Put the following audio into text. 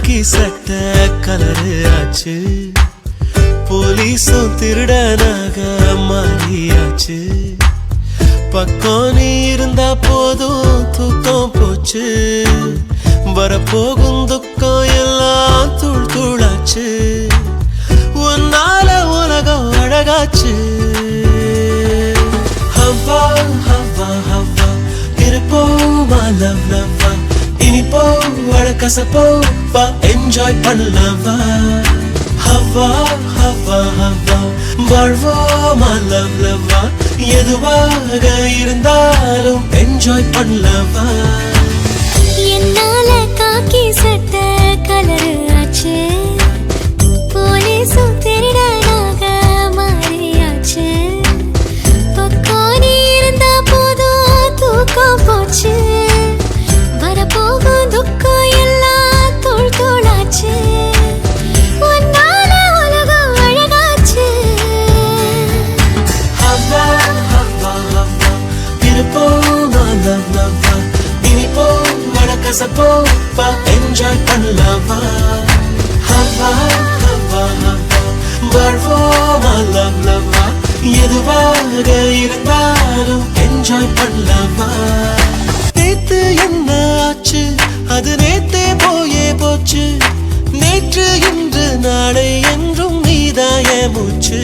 காக்கி சட்டை கலரு ஆச்சு போலீஸும் திருடனாக மாறியாச்சு பக்கம் நீ இருந்தா போதும் தூக்கம் போச்சு வரப்போகும் துக்கம் எல்லாம் தூள் தூளாச்சு உன்னால உலகம் அழகாச்சு ஹவ்வா ஹவ்வா ஹவ்வா இருப்போமா லவ் லவ்வா இனிப்போ வழக்கசப்போ வா என்ஜாய் பண்ணலவா ஹவ்வா ஹவ்வா ஹவ்வா வாழ்வோமா லவ் லவ்வா எதுவாக இருந்தாலும் என்ஜாய் பண்ணலவா என்னால காக்கி சட்டை கலரு ஆச்சு போலீஸும் திருடனாக மாறியாச்சு பக்கம் நீ இருந்தா போதும் தூக்கம் போச்சு வரப்போகும் துக்கம் எல்லாம் தூள் தூளாச்சு உன்னால உலகம் அழகாச்சு ஹவ்வா ஹவ்வா ஹவ்வா இருப்போமா லவ் லவ்வா இனிப்போ வழக்கசப்போ வா என்ஜாய் பண்ணலவா ஹவ்வா ஹவ்வா ஹவ்வா வாழ்வோமா லவ் லவ்வா எதுவாக இருந்தாலும் என்ஜாய் பண்ணலவா நேத்து என்ன ஆச்சு அது நேத்தே போயே போச்சு நேற்று இன்று நாளை என்றும் நீதாய மூச்சு